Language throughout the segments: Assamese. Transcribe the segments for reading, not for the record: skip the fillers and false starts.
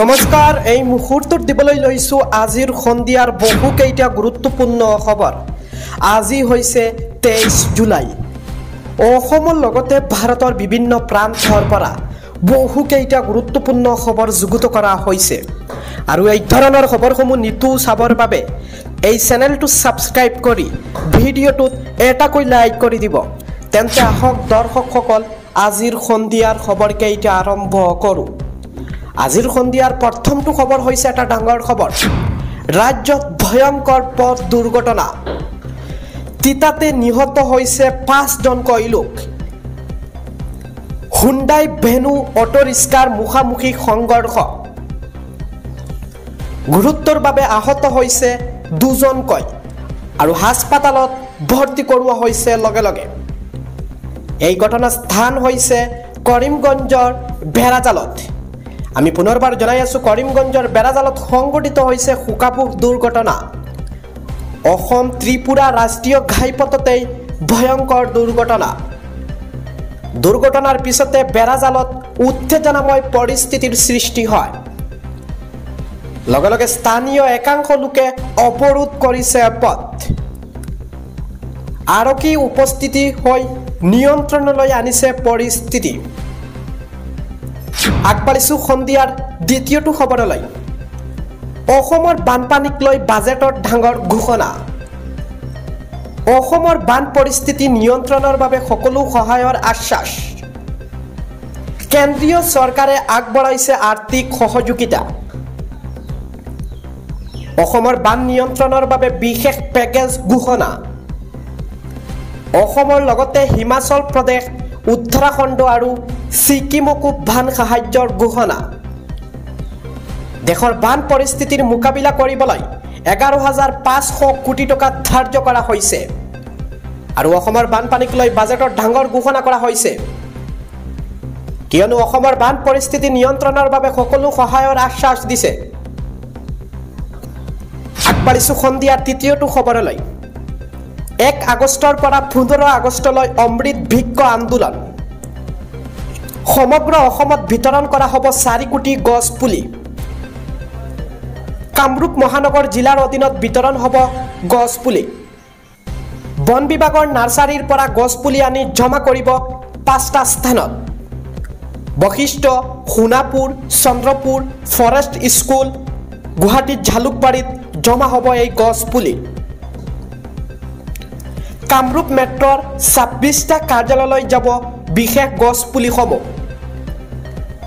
নমস্কাৰ এই মুহূৰ্তত দিবলৈ লৈছো আজিৰ সন্ধিয়াৰ বহুকেইটা গুৰুত্বপূৰ্ণ খবৰ। আজি হৈছে 23 জুলাই। অসমৰ লগতে ভাৰতৰ বিভিন্ন প্ৰান্তৰ পৰা বহুকেইটা গুৰুত্বপূৰ্ণ খবৰ যুগুত কৰা হৈছে আৰু এই ধৰণৰ খবৰসমূহ নিতৌ চাবৰ বাবে এই চেনেলটো সাবস্ক্ৰাইব কৰি ভিডিঅ'টোত এটাকৈ লাইক কৰি দিব। তেন্তে আহক দৰ্শকসকল আজিৰ সন্ধিয়াৰ খবৰকেইটা আৰম্ভ কৰোঁ। আজিৰ সন্ধিয়াৰ প্ৰথমটো খবৰ হৈছে এটা ডাঙৰ খবৰ। ৰাজ্যত ভয়ংকৰ পথ দুৰ্ঘটনা, তিতাতে নিহত হৈছে 5জনকৈ লোক। হুণ্ডাই ভেনু অটো ৰিক্সাৰ মুখামুখি সংঘৰ্ষ, গুৰুত্বৰ বাবে আহত হৈছে 2জনকৈ আৰু হাস্পাতালত ভৰ্তি কৰোৱা হৈছে লগে লগে। এই ঘটনা স্থান হৈছে কৰিমগঞ্জৰ বেৰাজালত। আমি পুনৰবাৰ জনাই আছো কৰিমগঞ্জৰ বেৰাজালত সংঘটিত হৈছে শোকাবহ দুৰ্ঘটনা। অসম ত্ৰিপুৰা ৰাষ্ট্ৰীয় ঘাইপথতেই ভয়ংকৰ দুৰ্ঘটনা। দুৰ্ঘটনাৰ পিছতে বেৰাজালত উত্তেজনাময় পৰিস্থিতিৰ সৃষ্টি হয়। লগে লগে স্থানীয় একাংশ লোকে অৱৰোধ কৰিছে পথ। আৰক্ষী উপস্থিতি হৈ নিয়ন্ত্ৰণলৈ আনিছে পৰিস্থিতি। আগবাঢ়িছো সন্ধিয়াৰ দ্বিতীয়টো খবৰলৈ। অসমৰ বানপানীক লৈ বাজেটত ডাঙৰ ঘোষণা। অসমৰ বান পৰিস্থিতি নিয়ন্ত্ৰণৰ বাবে সকলো সহায়ৰ আশ্বাস। কেন্দ্ৰীয় চৰকাৰে আগবঢ়াইছে আৰ্থিক সহযোগিতা। অসমৰ বান নিয়ন্ত্ৰণৰ বাবে বিশেষ পেকেজ ঘোষণা। অসমৰ লগতে হিমাচল প্ৰদেশ, উত্তৰাখণ্ড আৰু ছিকিমকো বান সাহায্যৰ ঘোষণা। দেশৰ বান পৰিস্থিতিৰ মোকাবিলা কৰিবলৈ 11,500 কোটি টকা ধাৰ্য কৰা হৈছে আৰু অসমৰ বানপানীক লৈ বাজেটত ডাঙৰ ঘোষণা কৰা হৈছে, কিয়নো অসমৰ বান পৰিস্থিতি নিয়ন্ত্ৰণৰ বাবে সকলো সহায়ৰ আশ্বাস দিছে। আগবাঢ়িছো সন্ধিয়াৰ তৃতীয়টো খবৰলৈ। 1 আগষ্টৰ পৰা 15 আগষ্টলৈ অমৃত বৃক্ষ আন্দোলন। সমগ্ৰ অসমত বিতৰণ কৰা হ'ব 4 কোটি গছ পুলি। কামৰূপ মহানগৰ জিলাৰ অধীনত বিতৰণ হ'ব গছ পুলি। বন বিভাগৰ নাৰ্চাৰীৰ পৰা গছ পুলি আনি জমা কৰিব 5টা স্থানত। বশিষ্ঠ, সোণাপুৰ, চন্দ্ৰপুৰ, ফৰেষ্ট স্কুল, গুৱাহাটীত জালুকবাৰীত জমা হ'ব এই গছ পুলি। কামৰূপ মেট্ৰৰ 26টা কাৰ্যালয়লৈ যাব বিশেষ গছ পুলিসমূহ।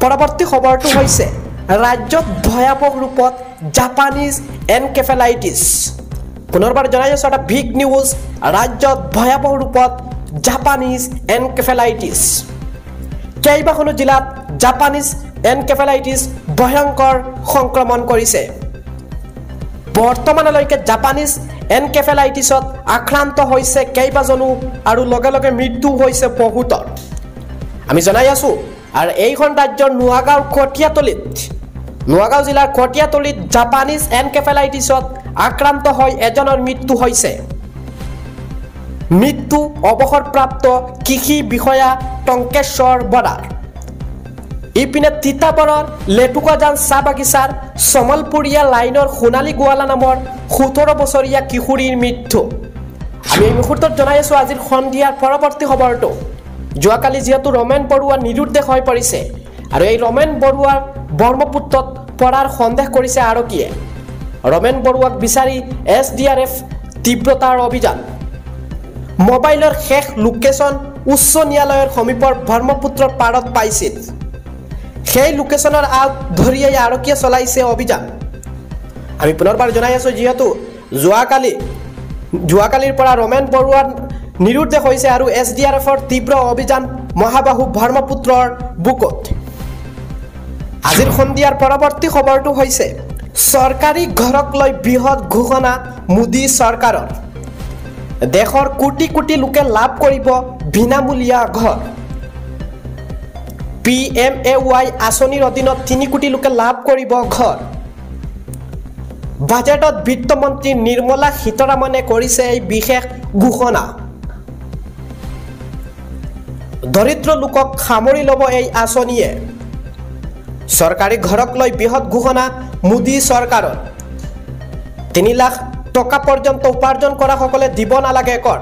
পৰৱৰ্তী খবৰটো হৈছে ৰাজ্যত ভয়াৱহ ৰূপত জাপানীজ এনকেফেলাইটিছ। পুনৰবাৰ জনাই আছো এটা বিগ নিউজ। ৰাজ্যত ভয়াৱহ ৰূপত জাপানীজ এনকেফেলাইটিছ। কেইবাখনো জিলাত জাপানীজ এনকেফেলাইটিছ ভয়ংকৰ সংক্ৰমণ কৰিছে। বৰ্তমানলৈকে জাপানীজ এনকেফেলাইটিছত আক্ৰান্ত হৈছে কেইবাজনো আৰু লগে লগে মৃত্যু হৈছে বহুতৰ। আমি জনাই আছো আৰু এইখন ৰাজ্যৰ নোৱাগাঁও জিলাৰ কটীয়াতলিত জাপানীজ এনকেফেলাইটিছত আক্ৰান্ত হৈ এজনৰ মৃত্যু হৈছে। মৃত্যু অৱসৰপ্ৰাপ্ত কৃষি বিষয়া টংকেশ্বৰ বৰাৰ। ইপিনে তিতাবৰৰ লেটুকাজান চাহ বাগিচাৰ চমলপুৰীয়া লাইনৰ সোণালী গোৱালা নামৰ 17 বছৰীয়া কিশোৰীৰ মৃত্যু। আমি এই মুহূৰ্তত জনাই আছো আজিৰ সন্ধিয়াৰ পৰৱৰ্তী খবৰটো। যোৱাকালি যিহেতু ৰমেন বৰুৱা নিৰুদ্দেশ হৈ পৰিছে আৰু এই ৰমেন বৰুৱাৰ ব্ৰহ্মপুত্ৰত পৰাৰ সন্দেহ কৰিছে আৰক্ষীয়ে। ৰমেন বৰুৱাক বিচাৰি SDRF তীব্ৰতাৰ অভিযান। মোবাইলৰ শেষ লোকেশ্যন উচ্চ ন্যায়ালয়ৰ সমীপৰ ব্ৰহ্মপুত্ৰৰ পাৰত পাইছিল। সেই লোকেশ্যনৰ আগ ধৰিয়েই আৰক্ষীয়ে চলাইছে অভিযান। আমি পুনৰবাৰ জনাই আছো যিহেতু যোৱাকালিৰ পৰা ৰমেন বৰুৱাৰ নিৰুদ্দেশ হৈছে আৰু SDRFৰ তীব্ৰ অভিযান মহাবাহু ব্ৰহ্মপুত্ৰৰ বুকুত। আজিৰ সন্ধিয়াৰ পৰৱৰ্তী খবৰটো হৈছে চৰকাৰী ঘৰক লৈ বৃহৎ ঘোষণা মোদী চৰকাৰৰ। দেশৰ কোটি কোটি লোকে লাভ কৰিব বিনামূলীয়া ঘৰ। PMAY আঁচনিৰ অধীনত 3 কোটি লোকে লাভ কৰিব ঘৰ। বাজেটত বিত্তমন্ত্ৰী নিৰ্মলা সীতাৰামনে কৰিছে এই বিশেষ ঘোষণা। দৰিদ্ৰ লোকক সামৰি ল'ব এই আঁচনিয়ে। চৰকাৰী ঘৰক লৈ বৃহৎ ঘোষণা মোদী চৰকাৰৰ 3 লাখ টকা পৰ্যন্ত উপাৰ্জন কৰা সকলে দিব নালাগে কৰ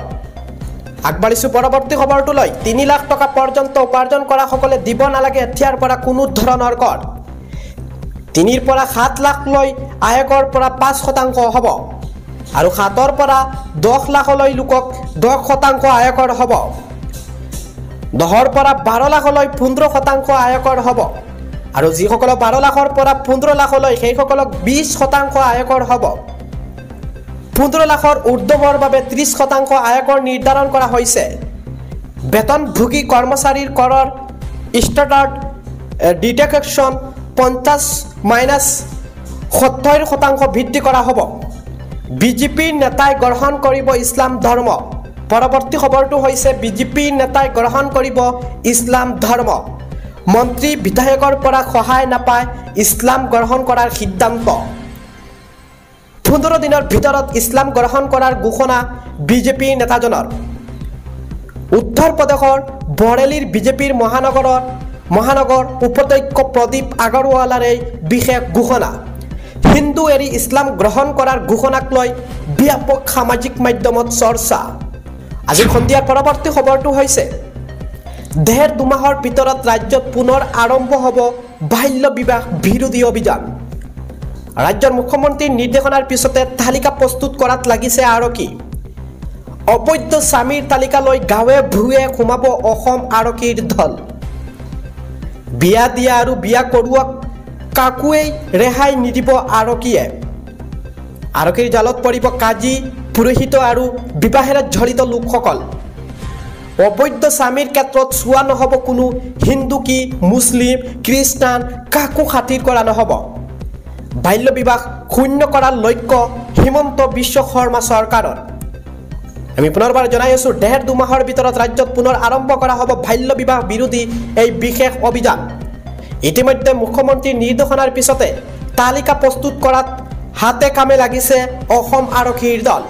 আগবাঢ়িছো পৰৱৰ্তী খবৰটো লৈ 3 লাখ টকা পৰ্যন্ত উপাৰ্জন কৰা সকলে দিব নালাগে এতিয়াৰ পৰা কোনো ধৰণৰ কৰ 3 পৰা 7 লাখ লৈ আয়কৰ পৰা 5% হ'ব আৰু 7 পৰা 10 লাখলৈ লোকক 10% আয়কৰ হ'ব 10 পৰা 12 লাখলৈ 15% আয়কৰ হ'ব আৰু যিসকল 12 লাখৰ পৰা 15 লাখলৈ সেইসকলক 20% আয়কৰ হ'ব 15 লাখৰ ঊৰ্ধ্বৰ বাবে 30% আয়কৰ নিৰ্ধাৰণ কৰা হৈছে বেতনভোগী কৰ্মচাৰীৰ কৰৰ ষ্টাৰ্টাৰ ডিডাকশ্যন 50-70% বৃদ্ধি কৰা হ'ব বিজেপিৰ নেতাই গ্ৰহণ কৰিব ইছলাম ধৰ্ম পৰৱৰ্তী খবৰটো হৈছে বিজেপিৰ নেতাই গ্ৰহণ কৰিব ইছলাম ধৰ্ম মন্ত্ৰী বিধায়কৰ পৰা সহায় নাপায় ইছলাম গ্ৰহণ কৰাৰ সিদ্ধান্ত 15 দিনৰ ভিতৰত ইছলাম গ্ৰহণ কৰাৰ ঘোষণা বিজেপিৰ নেতাজনৰ উত্তৰ প্ৰদেশৰ বৰেলীৰ বিজেপিৰ মহানগৰ উপাধ্যক্ষ প্ৰদীপ আগৰৱালাৰ এই বিশেষ ঘোষণা হিন্দু এৰি ইছলাম গ্ৰহণ কৰাৰ ঘোষণাক লৈ ব্যাপক সামাজিক মাধ্যমত চৰ্চা আজি সন্ধিয়াৰ পৰৱৰ্তী খবৰটো হৈছে দেৰ দুমাহৰ ভিতৰত ৰাজ্যত পুনৰ আৰম্ভ হ'ব বাল্য বিবাহ বিৰোধী অভিযান ৰাজ্যৰ মুখ্যমন্ত্ৰীৰ নিৰ্দেশনাৰ পিছতে তালিকা প্ৰস্তুত কৰাত লাগিছে আৰক্ষী অবৈধ স্বামীৰ তালিকা লৈ গাঁৱে ভূঞে সোমাব অসম আৰক্ষীৰ দল বিয়া দিয়া আৰু বিয়া কৰোৱাক কাকোৱেই ৰেহাই নিদিব আৰক্ষীয়ে আৰক্ষীৰ জালত পৰিব কাজী পুৰোহিত আৰু বিবাহেৰে জড়িত লোকসকল অবৈধ স্বামীৰ ক্ষেত্ৰত চোৱা নহ'ব কোনো হিন্দু কি মুছলিম খ্ৰীষ্টান কাকো খাতিৰ কৰা নহ'ব বাল্য বিবাহ শূন্য কৰাৰ লক্ষ্য হিমন্ত বিশ্ব শৰ্মা চৰকাৰৰ আমি পুনৰবাৰ জনাই আছো দেৰ দুমাহৰ ভিতৰত ৰাজ্যত পুনৰ আৰম্ভ কৰা হ'ব বাল্য বিবাহ বিৰোধী এই বিশেষ অভিযান ইতিমধ্যে মুখ্যমন্ত্ৰীৰ নিৰ্দেশনাৰ পিছতে তালিকা প্ৰস্তুত কৰাত হাতে কামে লাগিছে অসম আৰক্ষীৰ দল